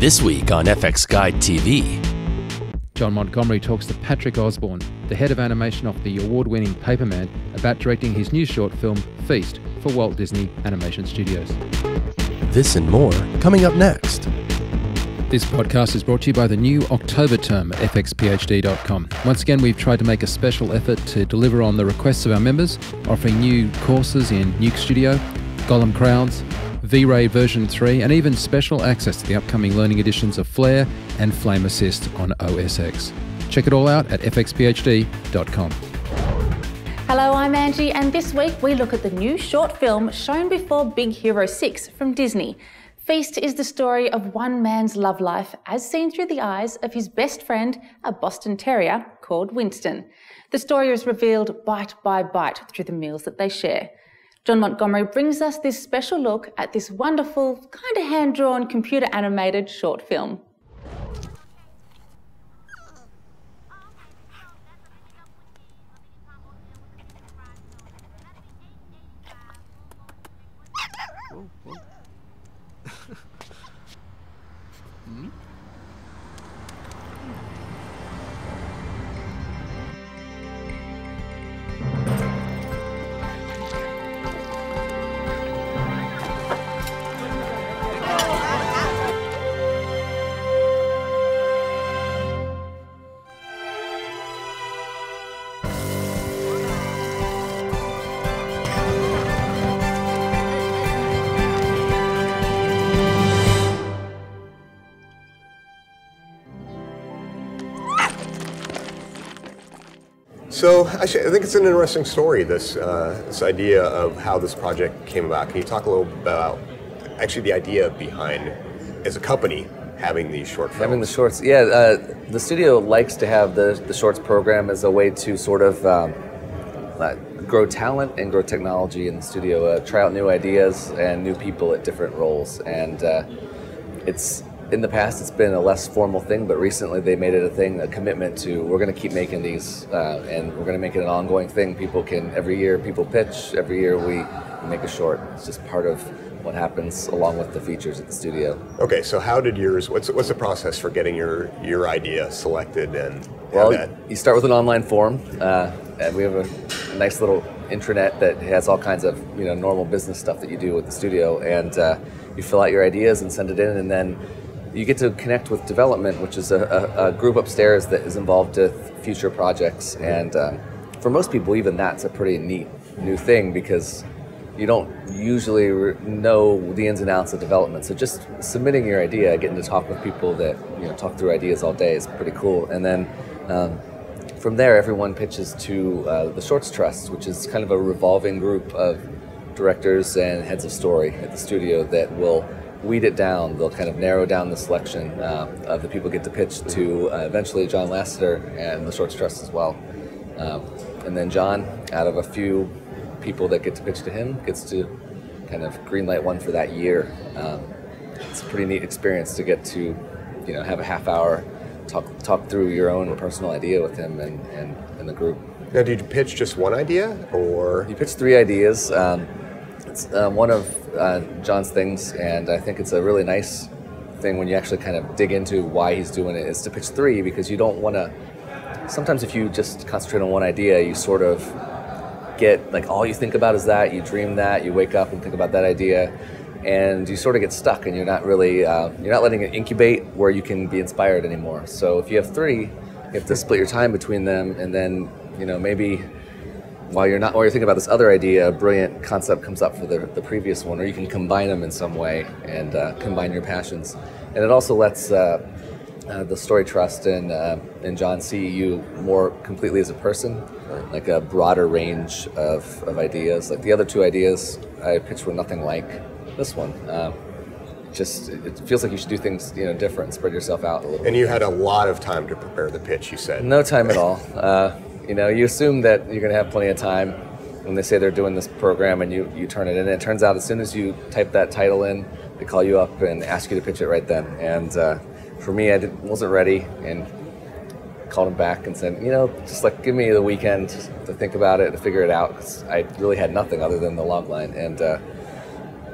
This week on FX Guide TV. John Montgomery talks to Patrick Osborne, the head of animation of the award-winning Paperman, about directing his new short film, Feast, for Walt Disney Animation Studios. This and more coming up next. This podcast is brought to you by the new October term at fxphd.com. Once again, we've tried to make a special effort to deliver on the requests of our members, offering new courses in Nuke Studio, Gollum Crowds, V-Ray version 3, and even special access to the upcoming learning editions of Flare and Flame Assist on OS X. Check it all out at fxphd.com. Hello, I'm Angie, and this week we look at the new short film shown before Big Hero 6 from Disney. Feast is the story of one man's love life as seen through the eyes of his best friend, a Boston Terrier called Winston. The story is revealed bite by bite through the meals that they share. John Montgomery brings us this special look at this wonderful, kind of hand-drawn, computer-animated short film. So I think it's an interesting story, this idea of how this project came about. Can you talk a little about actually the idea behind, as a company, having these short films? Having the shorts, yeah. The studio likes to have the shorts program as a way to sort of grow talent and grow technology in the studio, try out new ideas and new people at different roles. And in the past, it's been a less formal thing, but recently they made it a thing, a commitment to, we're going to keep making these, and we're going to make it an ongoing thing. Every year people pitch, every year we make a short. It's just part of what happens along with the features at the studio. Okay, so how did yours, what's the process for getting your idea selected and you start with an online forum, and we have a nice little intranet that has all kinds of normal business stuff that you do with the studio, and you fill out your ideas and send it in, and then you get to connect with development, which is a group upstairs that is involved with future projects. And for most people, even that's a pretty neat new thing because you don't usually know the ins and outs of development. So just submitting your idea, getting to talk with people that talk through ideas all day is pretty cool. And then from there, everyone pitches to the Shorts Trust, which is kind of a revolving group of directors and heads of story at the studio that will weed it down. They'll kind of narrow down the selection of the people get to pitch to eventually John Lasseter and the Shorts Trust as well. And then John, out of a few people that get to pitch to him, gets to kind of greenlight one for that year. It's a pretty neat experience to get to have a half hour, talk through your own personal idea with him and the group. Now, did you pitch just one idea, or? You pitched 3 ideas. It's one of John's things, and I think it's a really nice thing when you actually kind of dig into why he's doing it, is to pitch 3, because you don't want to, sometimes if you just concentrate on one idea, you sort of get, like, all you think about is that, you dream that, you wake up and think about that idea, and you sort of get stuck, and you're not really, you're not letting it incubate where you can be inspired anymore. So if you have 3, you have to split your time between them, and then, maybe while you're thinking about this other idea, a brilliant concept comes up for the previous one, or you can combine them in some way and combine your passions. And it also lets the Story Trust and John see you more completely as a person, like a broader range of ideas. Like the other 2 ideas I pitched were nothing like this one. It feels like you should do things different, spread yourself out a little bit. And you had a lot of time to prepare the pitch, you said. No time at all. You assume that you're going to have plenty of time when they say they're doing this program, and you turn it in. And it turns out as soon as you type that title in, they call you up and ask you to pitch it right then. And for me, I wasn't ready, and called him back and said, just give me the weekend to think about it, to figure it out, because I really had nothing other than the log line. And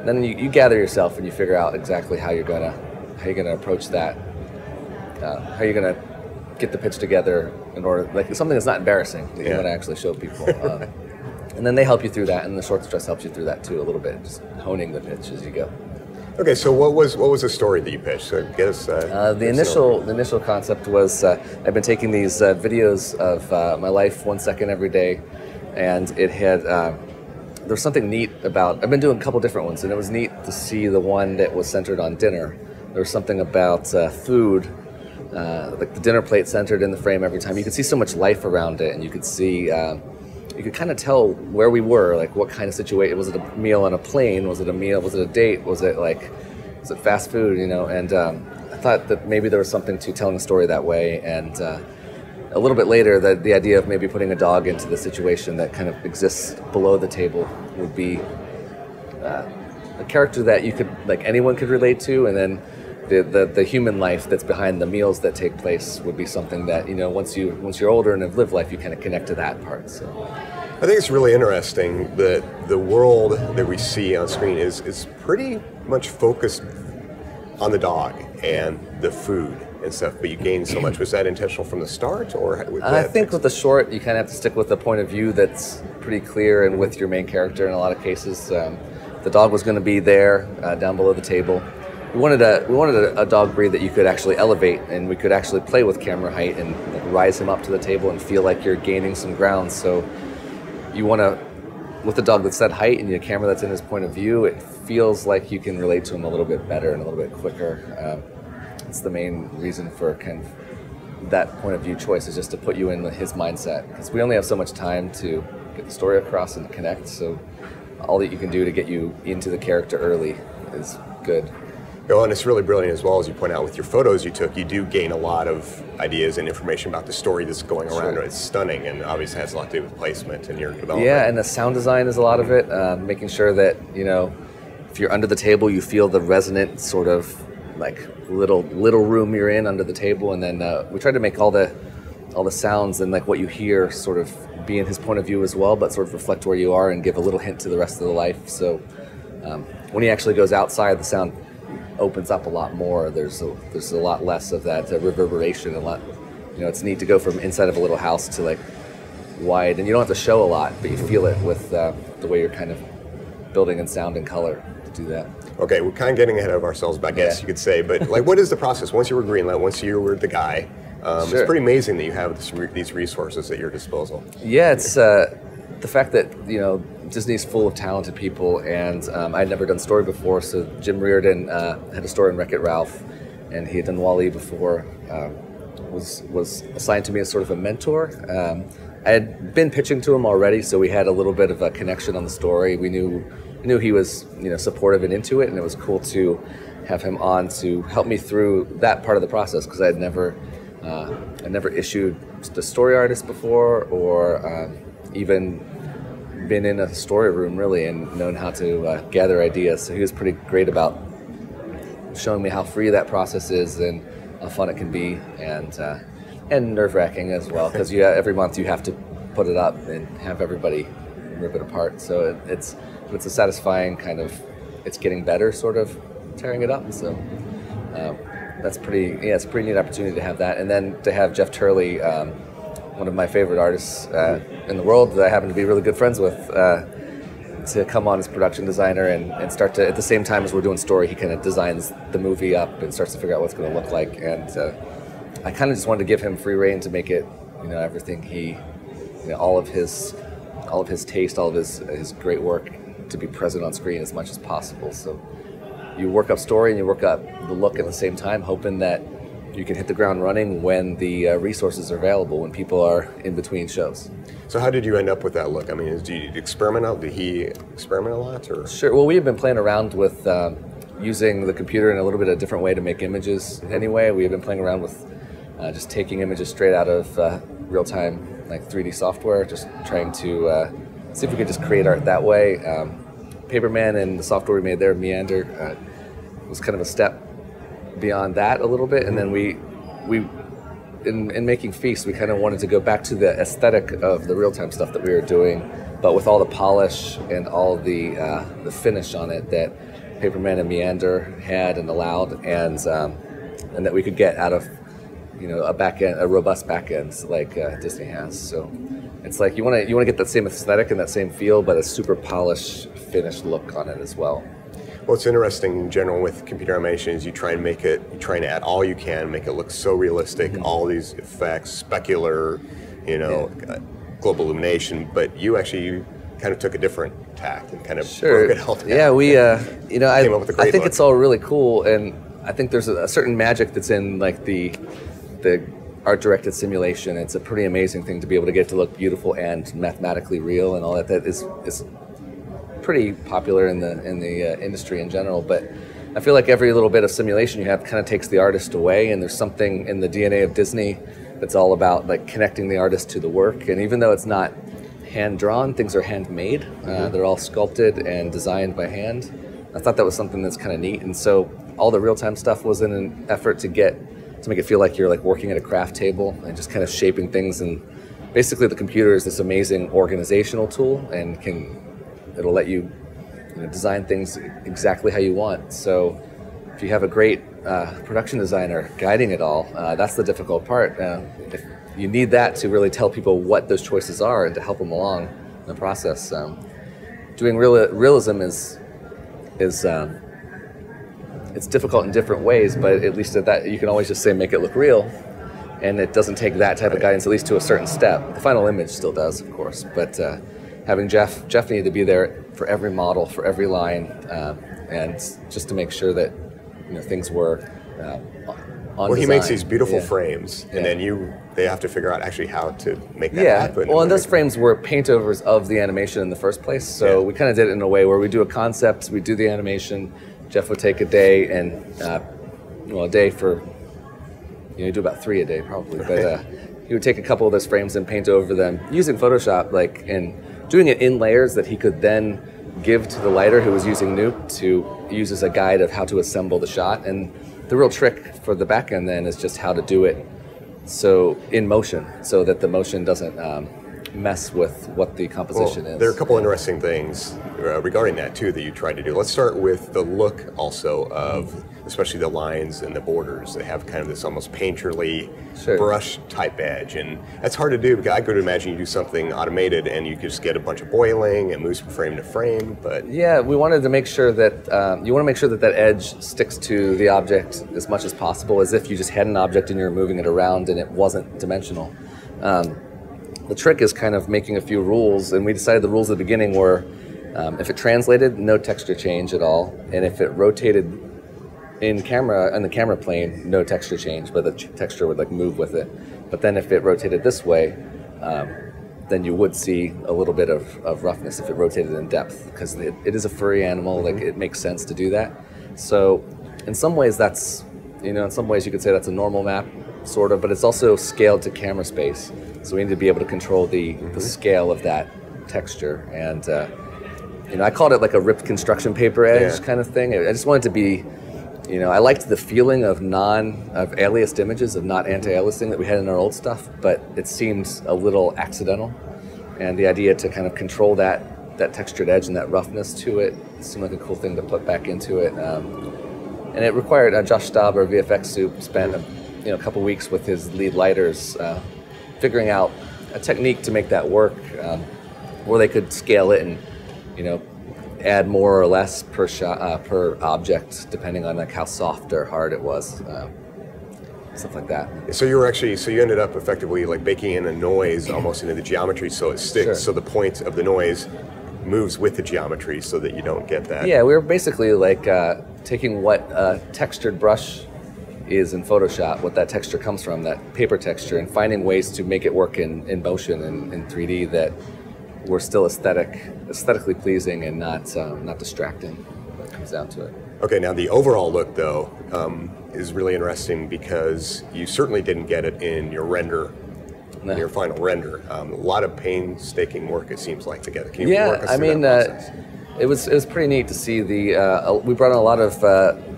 then you gather yourself and you figure out exactly how you're going to how you're going to approach that, how you're going to get the pitch together in order, like something that's not embarrassing that you want to actually show people. And then they help you through that, and the short stress helps you through that too a little bit, just honing the pitch as you go. Okay, so what was the story that you pitched? So get us. The initial concept was I've been taking these videos of my life 1 second every day, and it had there's something neat about. I've been doing a couple different ones, and it was neat to see the one that was centered on dinner. There was something about food, like the dinner plate centered in the frame every time. You could see so much life around it, and you could see. You could kind of tell where we were, like what kind of situation. Was it a meal on a plane? Was it a meal? Was it a date? Was it fast food? You know, and I thought that maybe there was something to telling a story that way. And a little bit later, the idea of maybe putting a dog into the situation that kind of exists below the table would be a character that you could, like anyone could relate to, and then the human life that's behind the meals that take place would be something that, you know, once you're older and have lived life, you kind of connect to that part. So I think it's really interesting that the world that we see on screen is pretty much focused on the dog and the food and stuff, but you gain so much. Was that intentional from the start, or? I think with the short, you kind of have to stick with the point of view that's pretty clear and with your main character in a lot of cases. The dog was going to be there down below the table. We wanted a dog breed that you could actually elevate, and we could actually play with camera height and rise him up to the table and feel like you're gaining some ground. So you want to, with a dog that's that height and a camera that's in his point of view, it feels like you can relate to him a little bit better and a little bit quicker. It's the main reason for kind of that point of view choice, is just to put you in his mindset, because we only have so much time to get the story across and connect. So all that you can do to get you into the character early is good. Well, and it's really brilliant as well, as you point out with your photos you took. You do gain a lot of ideas and information about the story that's going around. Sure. It's stunning, and obviously has a lot to do with placement and your development. Yeah, and the sound design is a lot of it. Making sure that, you know, if you're under the table, you feel the resonant sort of like little room you're in under the table, and then we tried to make all the sounds and like what you hear sort of be in his point of view as well, but sort of reflect where you are and give a little hint to the rest of the life. So when he actually goes outside, the sound opens up a lot more. There's a lot less of that reverberation. It's neat to go from inside of a little house to like wide, and you don't have to show a lot, but you feel it with the way you're kind of building in sound and color to do that. Okay, we're kind of getting ahead of ourselves, I guess you could say, but like, what is the process? Once you were greenlit, once you were the guy, It's pretty amazing that you have these resources at your disposal. Yeah, it's the fact that, you know, Disney's full of talented people, and I'd never done story before, so Jim Reardon had a story in Wreck-It Ralph, and he had done Wall-E before, was assigned to me as sort of a mentor. I had been pitching to him already, so we had a little bit of a connection on the story. We knew he was, you know, supportive and into it, and it was cool to have him on to help me through that part of the process, because I'd never issued a story artist before, or even been in a story room really and known how to gather ideas. So he was pretty great about showing me how free that process is and how fun it can be, and nerve-wracking as well, because every month you have to put it up and have everybody rip it apart. So it's a satisfying kind of, it's getting better sort of tearing it up. So it's a pretty neat opportunity to have that, and then to have Jeff Turley, one of my favorite artists in the world that I happen to be really good friends with, to come on as production designer and start to, at the same time as we're doing story, he kind of designs the movie up and starts to figure out what it's going to look like. And I kind of just wanted to give him free rein to make it, you know, everything he, you know, all of his taste, all of his great work to be present on screen as much as possible. So you work up story and you work up the look at the same time, hoping that you can hit the ground running when the resources are available, when people are in between shows. So how did you end up with that look? I mean, did you experiment out? Did he experiment a lot? Or? Sure. Well, we have been playing around with using the computer in a little bit of a different way to make images anyway. We have been playing around with just taking images straight out of real-time, like 3D software, just trying to see if we could just create art that way. Paperman and the software we made there, Meander, was kind of a step beyond that a little bit, and then we in making Feast, we kind of wanted to go back to the aesthetic of the real-time stuff that we were doing, but with all the polish and all the finish on it that Paperman and Meander had and allowed, and that we could get out of a robust back end like Disney has. So it's like you want to get that same aesthetic and that same feel, but a super polished, finished look on it as well. Well, it's interesting in general with computer animation is you try and add all you can, make it look so realistic, all these effects, specular, global illumination, but you kind of took a different tact and kind of broke it all down. Yeah, we, came up with a great I think look. it's all really cool, and I think there's a certain magic that's in like the art-directed simulation. It's a pretty amazing thing to be able to get to look beautiful and mathematically real, and all that. That is pretty popular in the industry in general. But I feel like every little bit of simulation you have kind of takes the artist away, and there's something in the DNA of Disney that's all about like connecting the artist to the work. And even though it's not hand-drawn, things are handmade. They're all sculpted and designed by hand. I thought that was something that's kind of neat, and so all the real-time stuff was in an effort to make it feel like you're like working at a craft table and just kind of shaping things. And basically, the computer is this amazing organizational tool, and it'll let you design things exactly how you want. So if you have a great production designer guiding it all, that's the difficult part. If you need that to really tell people what those choices are and to help them along in the process. Doing realism is it's difficult in different ways, but at least at that you can always just say make it look real, and it doesn't take that type of guidance, at least to a certain step. The final image still does, of course, but having Jeff needed to be there for every model, for every line, and just to make sure that things were on Well, he design. makes these beautiful frames, and then they have to figure out actually how to make that happen. Well, and those frames were paint-overs of the animation in the first place, so we kind of did it in a way where we do a concept, we do the animation, Jeff would take a day, and a day for, you do about 3 a day probably, but he would take a couple of those frames and paint over them using Photoshop, and doing it in layers that he could then give to the lighter who was using Nuke to use as a guide of how to assemble the shot. And the real trick for the back end then is just how to do it so in motion, so that the motion doesn't mess with what the composition is. There are a couple interesting things regarding that too that you tried to do. Let's start with the look also of especially the lines and the borders. They have kind of this almost painterly brush type edge, and that's hard to do because I could imagine you do something automated and you could just get a bunch of boiling and moves from frame to frame. But yeah, we wanted to make sure that you want to make sure that that edge sticks to the object as much as possible, as if you just had an object and you were moving it around and it wasn't dimensional. The trick is kind of making a few rules, and we decided the rules at the beginning were if it translated, no texture change at all, and if it rotated on the camera plane, no texture change, but the texture would like move with it. But then if it rotated this way, then you would see a little bit of roughness if it rotated in depth, because it is a furry animal, like it makes sense to do that. So in some ways that's, in some ways you could say that's a normal map, sort of, but it's also scaled to camera space. So we need to be able to control the scale of that texture. And I called it like a ripped construction paper edge kind of thing. I just wanted to be, I liked the feeling of aliased images, of not anti-aliasing that we had in our old stuff, but it seemed a little accidental. And the idea to kind of control that textured edge and that roughness to it seemed like a cool thing to put back into it. And it required, Josh Staub, our VFX soup, spent a couple weeks with his lead lighters figuring out a technique to make that work, where they could scale it and add more or less per shot, per object, depending on like how soft or hard it was, stuff like that. So you ended up effectively like baking in a noise almost into the geometry, so it sticks. So the point of the noise moves with the geometry, so that you don't get that. Yeah, we were basically like taking what a textured brush is in Photoshop, what that texture comes from, that paper texture, and finding ways to make it work in motion and in 3D that were still aesthetically pleasing and not distracting when it comes down to it. Okay, now the overall look though is really interesting because you certainly didn't get it in your render, in your final render. A lot of painstaking work it seems like to get it. Can you walk us through that process? It was pretty neat to see we brought in a lot of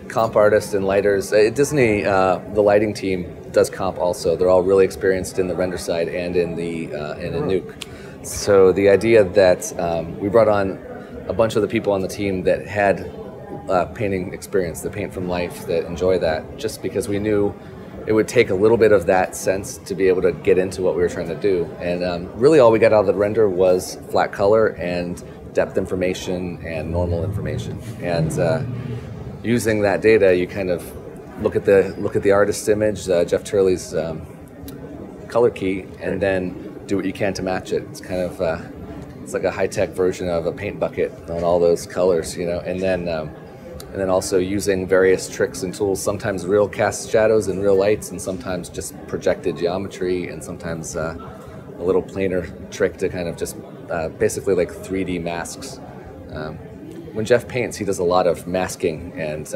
comp artists and lighters. At Disney, the lighting team does comp also. They're all really experienced in the render side and in Nuke. So the idea that we brought on a bunch of the people on the team that had painting experience, the paint from life, that enjoy that, just because we knew it would take a little bit of that sense to be able to get into what we were trying to do. And really all we got out of the render was flat color and depth information and normal information. And using that data, you kind of look at the artist's image, Jeff Turley's color key, and then do what you can to match it. It's kind of it's like a high-tech version of a paint bucket on all those colors, you know. And then also using various tricks and tools, sometimes real cast shadows and real lights, and sometimes just projected geometry, and sometimes a little planar trick to kind of just basically like 3D masks. When Jeff paints, he does a lot of masking and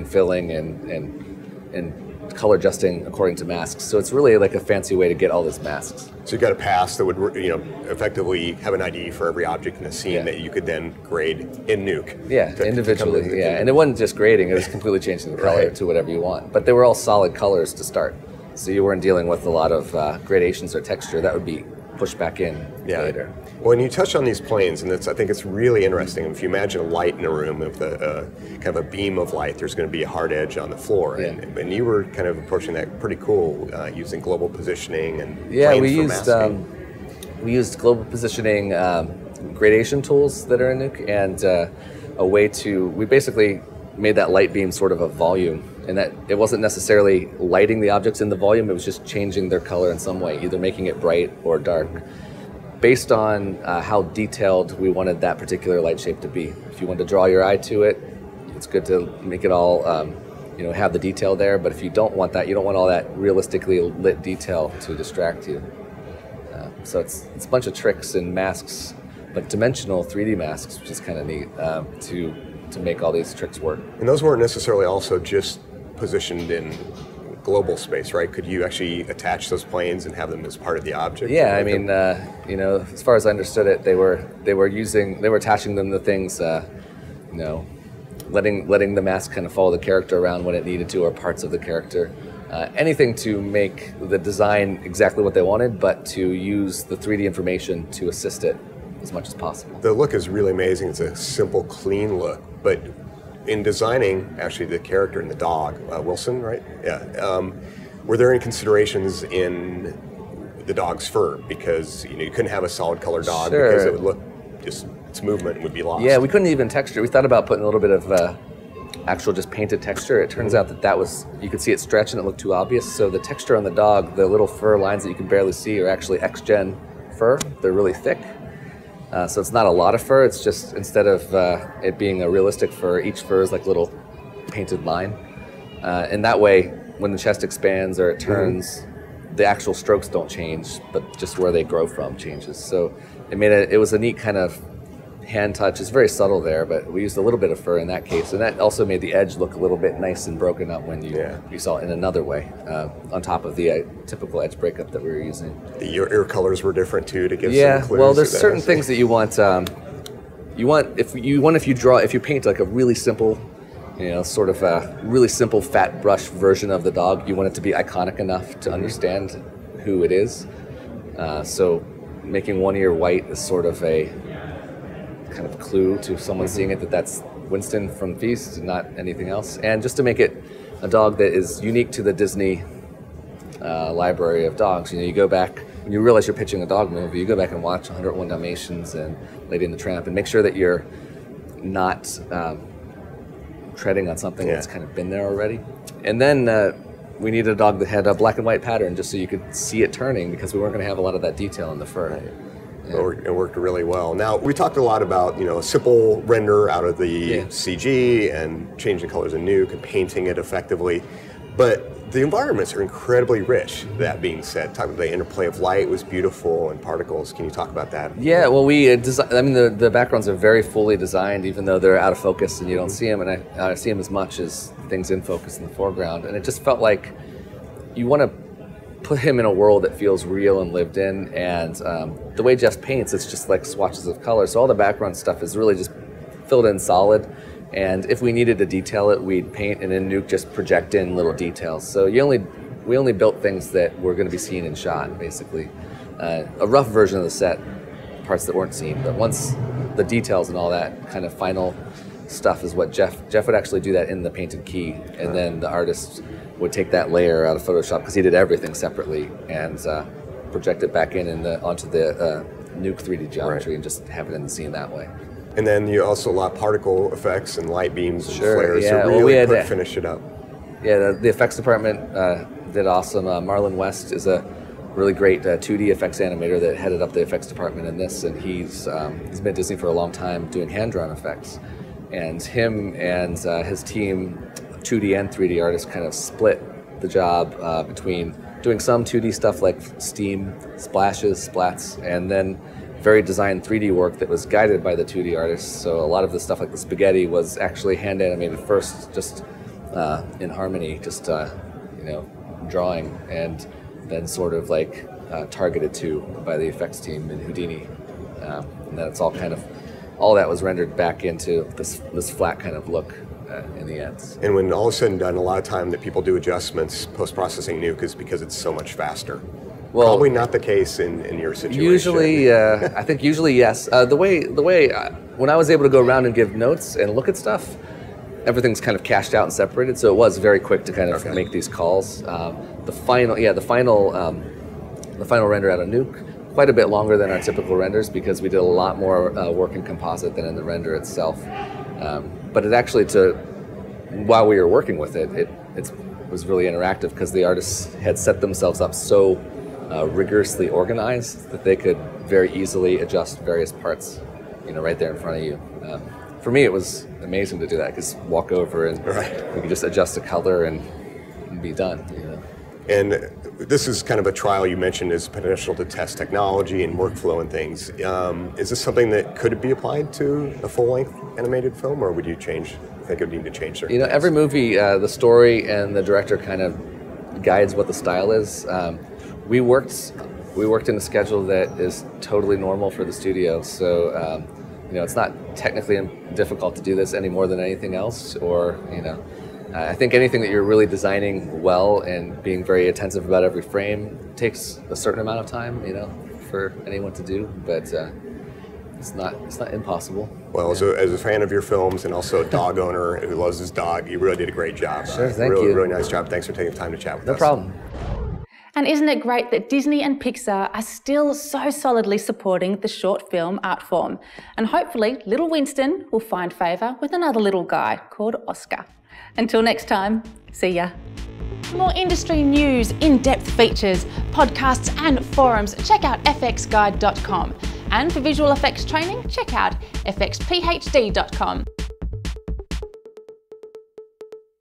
filling and color adjusting according to masks. So it's really like a fancy way to get all these masks. So you got a pass that would, you know, effectively have an ID for every object in a scene that you could then grade in Nuke. Yeah, individually. And it wasn't just grading; it was completely changing the color to whatever you want. But they were all solid colors to start, so you weren't dealing with a lot of gradations or texture. That would be pushed back in later. Well, and you touched on these planes, and I think it's really interesting. If you imagine a light in a room, if the kind of a beam of light, there's going to be a hard edge on the floor, and you were kind of approaching that pretty cool, using global positioning and planes for masking. We used global positioning gradation tools that are in Nuke, and a way we basically made that light beam sort of a volume, and that it wasn't necessarily lighting the objects in the volume, it was just changing their color in some way, either making it bright or dark, based on how detailed we wanted that particular light shape to be. If you want to draw your eye to it, it's good to make it all, have the detail there, but if you don't want that, you don't want all that realistically lit detail to distract you. So it's a bunch of tricks and masks, like dimensional 3D masks, which is kind of neat, to make all these tricks work. And those weren't necessarily also just positioned in global space, right? Could you actually attach those planes and have them as part of the object? Yeah, I mean, as far as I understood it, they were attaching them to things, letting the mask kind of follow the character around when it needed to, or parts of the character. Anything to make the design exactly what they wanted, but to use the 3D information to assist it as much as possible. The look is really amazing. It's a simple, clean look, but in designing actually the character and the dog, Wilson, right? Yeah. Were there any considerations in the dog's fur? Because you couldn't have a solid color dog because it would look its movement would be lost. Yeah, we couldn't even texture. We thought about putting a little bit of actual just painted texture. It turns out that was, you could see it stretch and it looked too obvious. So the texture on the dog, the little fur lines that you can barely see, are actually X-Gen fur. They're really thick. So it's not a lot of fur, it's just, instead of it being a realistic fur, each fur is like a little painted line. And that way, when the chest expands or it turns, the actual strokes don't change, but just where they grow from changes. So it was a neat kind of hand touch. It's very subtle there, but we used a little bit of fur in that case, and that also made the edge look a little bit nice and broken up when you saw it in another way, on top of the typical edge breakup that we were using. The ear colors were different too, to give some clues. Well, there's certain things that you want. If you paint like a really simple, sort of a really simple fat brush version of the dog, you want it to be iconic enough to understand who it is. So making one ear white is sort of a kind of clue to someone seeing it that that's Winston from Feast and not anything else. And just to make it a dog that is unique to the Disney library of dogs. You go back, when you realize you're pitching a dog movie, you go back and watch 101 Dalmatians and Lady and the Tramp and make sure that you're not treading on something that's kind of been there already. And then we needed a dog that had a black and white pattern just so you could see it turning, because we weren't going to have a lot of that detail in the fur. Right. It worked really well. Now, we talked a lot about, a simple render out of the CG and changing colors in Nuke and painting it effectively. But the environments are incredibly rich, that being said. Talk about the interplay of light was beautiful and particles. Can you talk about that? Yeah, well, the backgrounds are very fully designed, even though they're out of focus and you don't see them. And I see them as much as things in focus in the foreground. And it just felt like you want to put him in a world that feels real and lived in, and the way Jeff paints, it's just like swatches of color, so all the background stuff is really just filled in solid, and if we needed to detail it, we'd paint, and in Nuke just project in little details. So we only built things that were going to be seen and shot, basically. A rough version of the set, parts that weren't seen, but once the details and all that kind of final stuff is what Jeff would actually do that in the painted key, and then the artist would take that layer out of Photoshop, because he did everything separately, and project it back onto the Nuke 3D geometry, and just have it in the scene that way. And then you also a lot of particle effects and light beams and Sure, flares. yeah. So Well, really finish it up. Yeah, the effects department did awesome. Marlon West is a really great 2D effects animator that headed up the effects department in this, and he's been at Disney for a long time doing hand-drawn effects. And him and his team, 2D and 3D artists, kind of split the job between doing some 2D stuff like steam, splashes, splats, and then very designed 3D work that was guided by the 2D artists. So a lot of the stuff like the spaghetti was actually hand animated first, just in harmony, just drawing, and then sort of like targeted to by the effects team in Houdini. And then it's all that was rendered back into this flat kind of look in the end. And when all is said and done, a lot of time that people do adjustments post-processing Nuke is because it's so much faster. Well, probably not the case in your situation. Usually, I think usually yes. The way when I was able to go around and give notes and look at stuff, everything's kind of cached out and separated. So it was very quick to kind of make these calls. The final render out of Nuke, quite a bit longer than our typical renders, because we did a lot more work in composite than in the render itself. But it actually, while we were working with it, it was really interactive, because the artists had set themselves up so rigorously organized that they could very easily adjust various parts, right there in front of you. For me, it was amazing to do that, because walk over and we could just adjust the color and be done. And this is kind of a trial you mentioned as potential to test technology and workflow and things. Is this something that could be applied to a full-length animated film, or would you think it would need to change certain things? Every movie, the story and the director kind of guides what the style is. We worked in a schedule that is totally normal for the studio, so it's not technically difficult to do this any more than anything else, or I think anything that you're really designing well and being very attentive about every frame takes a certain amount of time, for anyone to do, but it's not impossible. Well, as a fan of your films and also a dog owner who loves his dog, you really did a great job. Sure, thank you. Really nice job. Thanks for taking the time to chat with us. No problem. And isn't it great that Disney and Pixar are still so solidly supporting the short film art form? And hopefully little Winston will find favour with another little guy called Oscar. Until next time, see ya. For more industry news, in-depth features, podcasts and forums, check out fxguide.com. And for visual effects training, check out fxphd.com.